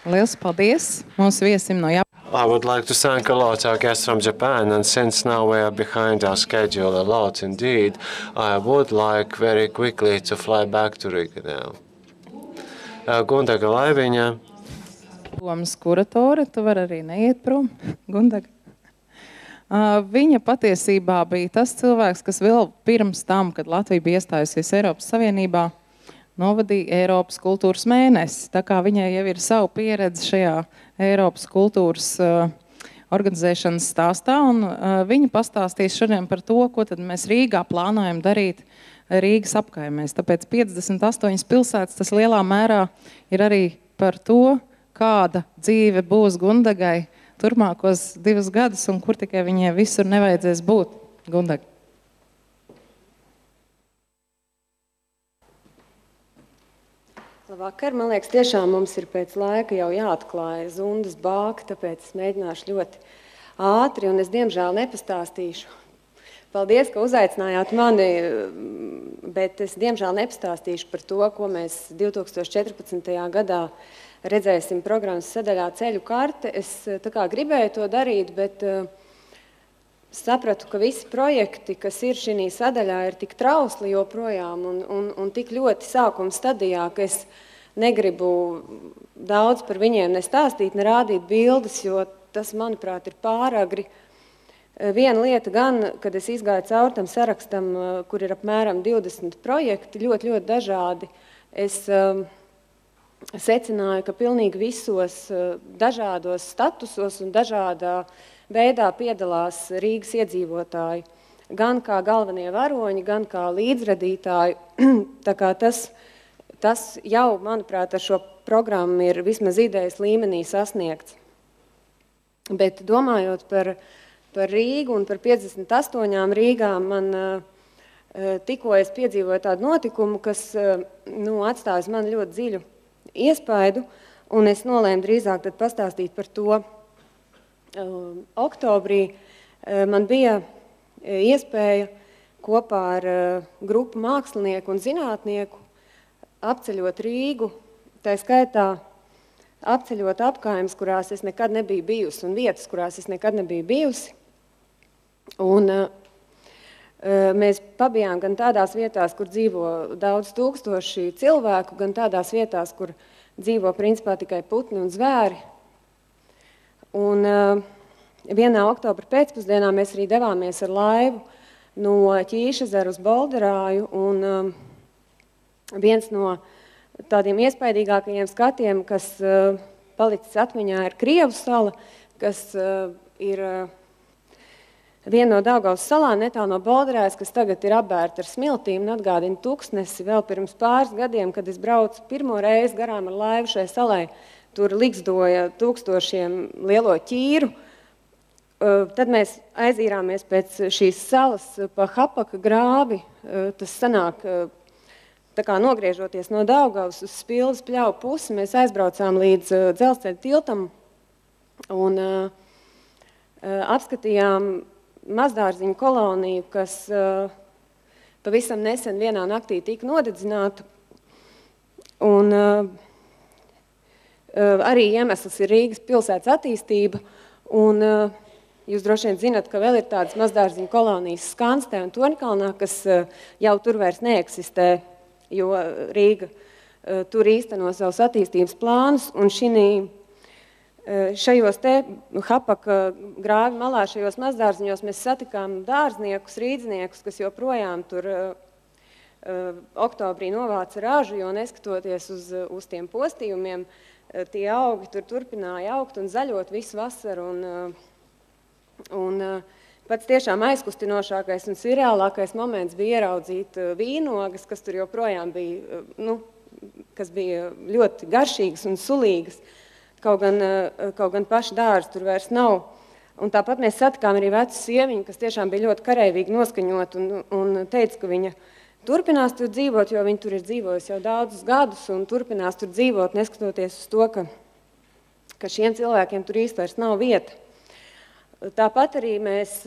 Liels paldies mūsu viesim no Japānas. I would like to thank a lot our guests from Japan, and since now we are behind our schedule a lot indeed, I would like very quickly to fly back to Riga now. Gundaga Laiviņa. Domas kuratore, tu vari arī neiet prom, Gundaga. Viņa patiesībā bija tas cilvēks, kas vēl pirms tam, kad Latvija bija iestājusies Eiropas Savienībā, novadīja Eiropas kultūras mēnesi. Tā kā viņai jau ir savu pieredzi šajā Eiropas kultūras organizēšanas stāstā, un viņa pastāstīs šodien par to, ko tad mēs Rīgā plānojam darīt Rīgas apkaimēs. Tāpēc 58 pilsētas tas lielā mērā ir arī par to, kāda dzīve būs Gundagai turpmākos 2 gadus un kur tikai viņai visur nevajadzēs būt. Gundaga. Labvakar, man liekas, tiešām mums ir pēc laika jau jāatklāja Zundas bāka, tāpēc es mēģināšu ļoti ātri un es diemžēl nepastāstīšu. Paldies, ka uzaicinājāt mani, bet es diemžēl nepastāstīšu par to, ko mēs 2014. gadā redzēsim programmas sadaļā Ceļu karte. Es tā kā gribēju to darīt, bet sapratu, ka visi projekti, kas ir šī sadaļā, ir tik trausli joprojām un tik ļoti sākuma stadijā, ka es negribu daudz par viņiem nestāstīt, nerādīt bildes, jo tas, manuprāt, ir pāragri. Viena lieta gan, kad es izgāju caur tam sarakstam, kur ir apmēram 20 projekti, ļoti dažādi, es secināju, ka pilnīgi visos dažādos statusos un dažādā veidā piedalās Rīgas iedzīvotāji, gan kā galvenie varoņi, gan kā līdzradītāji. Tā kā tas jau, manuprāt, ar šo programmu ir vismaz idejas līmenī sasniegts. Bet domājot par Rīgu un par 58 Rīgām, man tikko es piedzīvoju tādu notikumu, kas atstāja uz mani ļoti dziļu iespaidu, un es nolēmu drīzāk tad pastāstīt par to. Oktobrī man bija iespēja kopā ar grupu mākslinieku un zinātnieku apceļot Rīgu, tā skaitā apceļot apkaimes, kurās es nekad nebiju bijusi, un vietas, kurās es nekad nebiju bijusi. Un mēs pabijām gan tādās vietās, kur dzīvo daudz tūkstoši cilvēku, gan tādās vietās, kur dzīvo principā tikai putni un zvēri. Un vienā oktobra pēcpusdienā mēs arī devāmies ar laivu no Ķīšezera uz Bolderāju, un viens no tādiem iespaidīgākajiem skatiem, kas palicis atmiņā, ir Krievu sala, kas ir viena no Daugavas salām, netālu no Bolderājas, kas tagad ir apbērta ar smiltīm un atgādina tuksnesi. Vēl pirms pāris gadiem, kad es braucu pirmo reizi garām ar laivu šai salai, tur liksdoja tūkstošiem lielo ķīru. Tad mēs aizīrāmies pēc šīs salas pa Hapaka grāvi. Tas sanāk, tā kā nogriežoties no Daugavas uz Spildes pļauju pusi, mēs aizbraucām līdz dzelzceļa tiltam un apskatījām mazdārziņu koloniju, kas pavisam nesen vienā naktī tika nodedzināta. Un arī iemesls ir Rīgas pilsētas attīstība, un jūs droši vien zināt, ka vēl ir tādas mazdārziņu kolonijas Skanstē un Torņkalnā, kas jau tur vairs neeksistē, jo Rīga tur īsteno savus attīstības plānus, un šajos te Hapaka grāvi malā, šajos mazdārziņos mēs satikām dārzniekus, rīdzniekus, kas joprojām tur oktobrī novāca ražu, jo neskatoties uz tiem postījumiem, tie augi tur turpināja augt un zaļot visu vasaru, un pats tiešām aizkustinošākais un sirreālākais moments bija ieraudzīt vīnogas, kas tur joprojām bija, kas bija ļoti garšīgas un sulīgas, kaut gan paši dārzi tur vairs nav. Un tāpat mēs satikām arī vecu sieviņu, kas tiešām bija ļoti kareivīgi noskaņot un teica, ka viņa turpinās tur dzīvot, jo viņi tur ir dzīvojusi jau daudzus gadus un turpinās tur dzīvot, neskatoties uz to, ka šiem cilvēkiem tur īsti vairs nav vieta. Tāpat arī mēs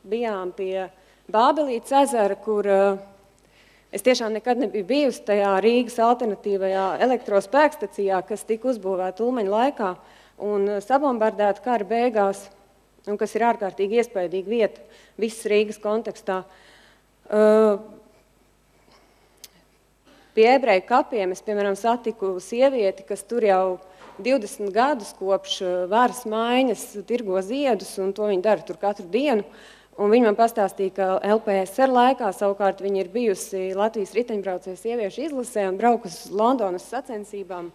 bijām pie Bābelītes ezera, kur Es tiešām nekad nebiju bijusi tajā Rīgas alternatīvajā elektrospēkstacijā, kas tika uzbūvēta Ulmaņa laikā un sabombardēta kara beigās, un kas ir ārkārtīgi iespaidīga vieta visas Rīgas kontekstā. Pie ebreju kapiem es, piemēram, satiku sievieti, kas tur jau 20 gadus kopš varas maiņas tirgo ziedus, un to viņi dara tur katru dienu. Un viņa man pastāstīja, ka LPSR laikā savukārt viņa ir bijusi Latvijas riteņbraucēju sieviešu izlasē un braukusi uz Londonas sacensībām.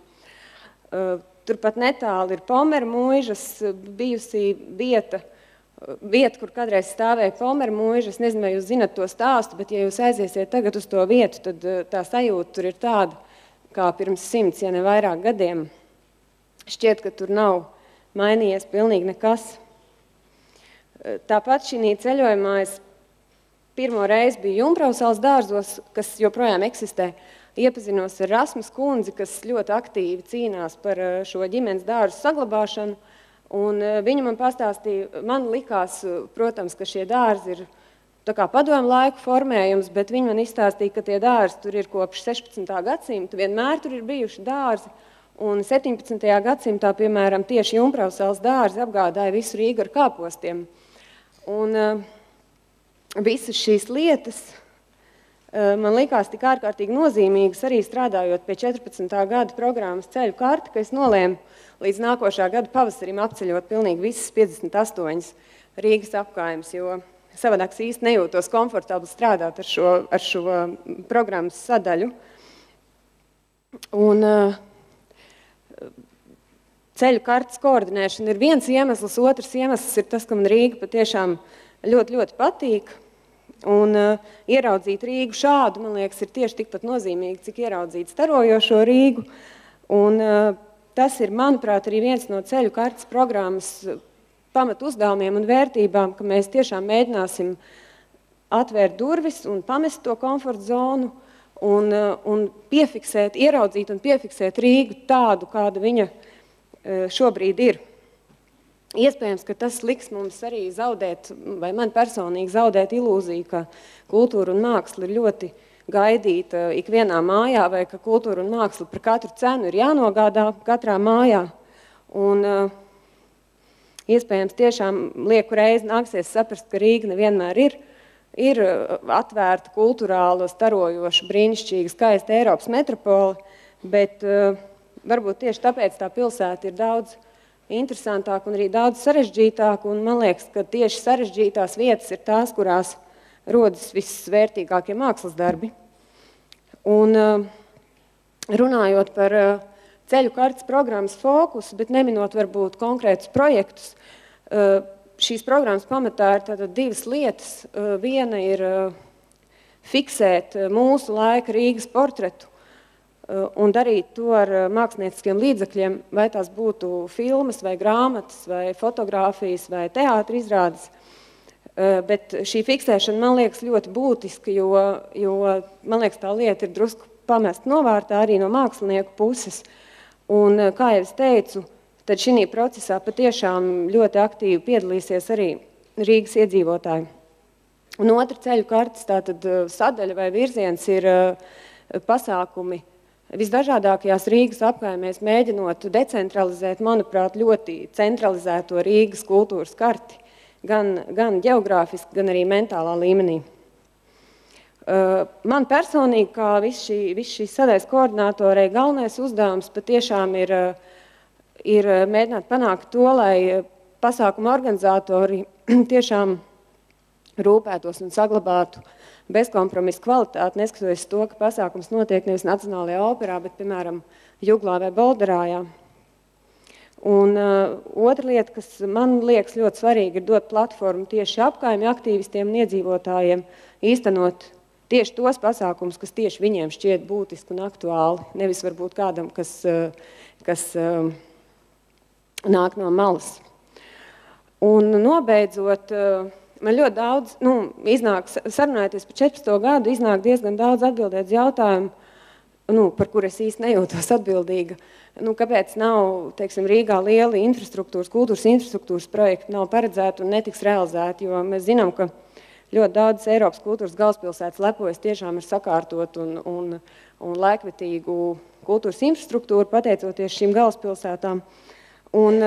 Turpat netāli ir Pomeru mūžas bijusi vieta, kur kādreiz stāvēja Pomeru mūža. Es nezinu, vai jūs zinat to stāstu, bet ja jūs aiziesiet tagad uz to vietu, tad tā sajūta tur ir tāda, kā pirms 100, ja ne vairāk gadiem. Šķiet, ka tur nav mainījies pilnīgi nekas. Tāpat šī ceļojumā es pirmo reizi biju Jumprausals dārzos, kas joprojām eksistē. Iepazinos ar Rasmus kundzi, kas ļoti aktīvi cīnās par šo ģimenes dārzu saglabāšanu. Un viņa man pastāstīja, man likās, protams, ka šie dārzi ir tā kā padomu laiku formējums, bet viņa man izstāstīja, ka tie dārzi tur ir kopš 16. gadsimta, vienmēr tur ir bijuši dārzi. Un 17. gadsimtā, piemēram, tieši Jumprausals dārzi apgādāja visu Rīgu ar kāpostiem. Un visas šīs lietas man likās tik ārkārtīgi nozīmīgas, arī strādājot pie 14. gada programmas ceļu karti, ka es nolēmu līdz nākošā gada pavasarim apceļot pilnīgi visas 58 Rīgas apkaimes, jo savādāk īsti nejūtos komfortabli strādāt ar šo programmas sadaļu. Un ceļu kartes koordinēšana ir viens iemesls, otrs iemesls ir tas, ka man Rīga patiešām ļoti, ļoti patīk. Un ieraudzīt Rīgu šādu, man liekas, ir tieši tikpat nozīmīgi, cik ieraudzīt starojošo Rīgu. Un tas ir, manuprāt, arī viens no ceļu kartes programmas pamat uzdevumiem un vērtībām, ka mēs tiešām mēģināsim atvērt durvis un pamest to komforta zonu un piefiksēt, ieraudzīt un piefiksēt Rīgu tādu, kāda viņa šobrīd ir. Iespējams, ka tas liks mums arī zaudēt, vai man personīgi zaudēt ilūziju, ka kultūra un māksla ir ļoti gaidīta ikvienā mājā, vai ka kultūra un māksla par katru cenu ir jānogādā katrā mājā. Un iespējams tiešām lieku reizi nāksies saprast, ka Rīga nevienmēr ir atvērta, kulturāla, starojoša, brīnišķīga, skaista Eiropas metropole, bet varbūt tieši tāpēc tā pilsēta ir daudz interesantāka un arī daudz sarežģītāka, un man liekas, ka tieši sarežģītās vietas ir tās, kurās rodas vissvērtīgākie mākslas darbi. Un runājot par ceļu kartes programmas fokusu, bet neminot varbūt konkrētus projektus, šīs programmas pamatā ir tātad divas lietas. Viena ir fiksēt mūsu laika Rīgas portretu un darīt to ar mākslinieciskiem līdzekļiem, vai tās būtu filmas, vai grāmatas, vai fotogrāfijas, vai teātra izrādes. Bet šī fiksēšana man liekas ļoti būtiska, jo man liekas tā lieta ir drusku pamest novārtā arī no mākslinieku puses. Un, kā jau es teicu, tad šī procesā patiešām ļoti aktīvi piedalīsies arī Rīgas iedzīvotāji. Un otra ceļu kartes tātad sadaļa vai virziens ir pasākumi visdažādākajās Rīgas apkaimēs, mēģinot decentralizēt, manuprāt, ļoti centralizēto Rīgas kultūras karti, gan ģeogrāfiski, gan arī mentālā līmenī. Man personīgi, kā viss šīs sadaļas koordinātorei, galvenais uzdevums patiešām ir mēģināt panākt to, lai pasākuma organizatori tiešām rūpētos un saglabātu bezkompromisu kvalitāti, neskatoties to, ka pasākums notiek nevis Nacionālajā operā, bet, piemēram, Juglā vai Bolderājā. Un otra lieta, kas man liekas ļoti svarīgi, ir dot platformu tieši apkaimju aktīvistiem un iedzīvotājiem, īstenot tieši tos pasākumus, kas tieši viņiem šķiet būtiski un aktuāli, nevis varbūt kādam, kas nāk no malas. Un nobeidzot, man ļoti daudz, sarunājoties par 14. gadu, iznāk diezgan daudz atbildēt jautājumu, par kur es īsti nejūtos atbildīga. Kāpēc nav, teiksim, Rīgā lieli kultūras infrastruktūras projekti nav paredzēti un netiks realizēti, jo mēs zinām, ka ļoti daudz Eiropas kultūras galvaspilsētas lepojas tiešām ir sakārtot un laikmetīgu kultūras infrastruktūru, pateicoties šīm galvaspilsētām. Un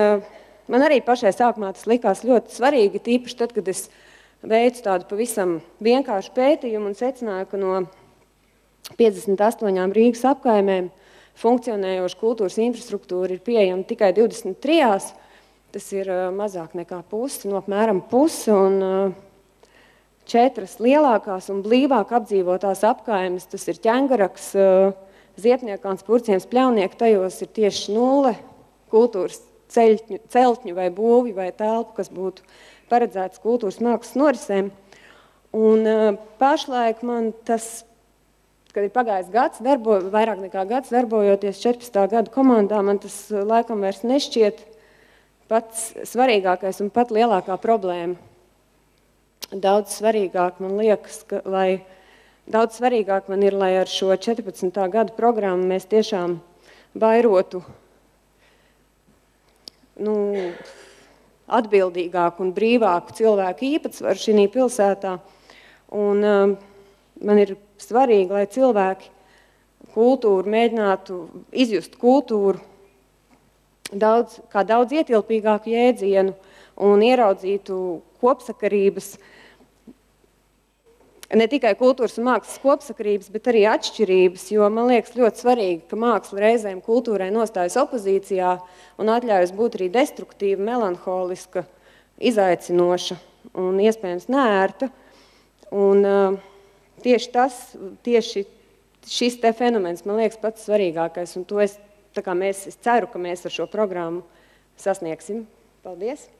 man arī pašai sākumā tas likās ļoti svarīgi, tīpaši tad, kad es veicu tādu pavisam vienkāršu pētījumu un secināju, ka no 58 Rīgas apkaimēm funkcionējoša kultūras infrastruktūra ir pieejama tikai 23. Tas ir mazāk nekā pusi, no apmēram pusi, un 4 lielākās un blīvāk apdzīvotās apkaimes, tas ir Ķengaraks, Ziepniekāns, Purciems, Pļaunieki, tajos ir tieši 0 kultūras celtņu vai būvi vai telpu, kas būtu paredzēts kultūras mākslas norisēm. Un pašlaik man tas, kad ir pagājis gads, vairāk nekā gads darbojoties 14. gadu komandā, man tas laikam vairs nešķiet pats svarīgākais un pat lielākā problēma. Daudz svarīgāk man liekas, daudz svarīgāk man ir, lai ar šo 14. gadu programmu mēs tiešām vairotu atbildīgāku un brīvāku cilvēku īpatsvaru šī pilsētā. Un man ir svarīgi, lai cilvēki kultūru mēģinātu izjust kultūru kā daudz ietilpīgāku jēdzienu un ieraudzītu kopsakarības, ne tikai kultūras un mākslas kopsakarības, bet arī atšķirības, jo man liekas ļoti svarīgi, ka māksla reizēm kultūrai nostājas opozīcijā un atļaujas būt arī destruktīva, melanholiska, izaicinoša un iespējams neērta. Un tieši šis te fenomens man liekas pats svarīgākais, un to es ceru, ka mēs ar šo programmu sasniegsim. Paldies!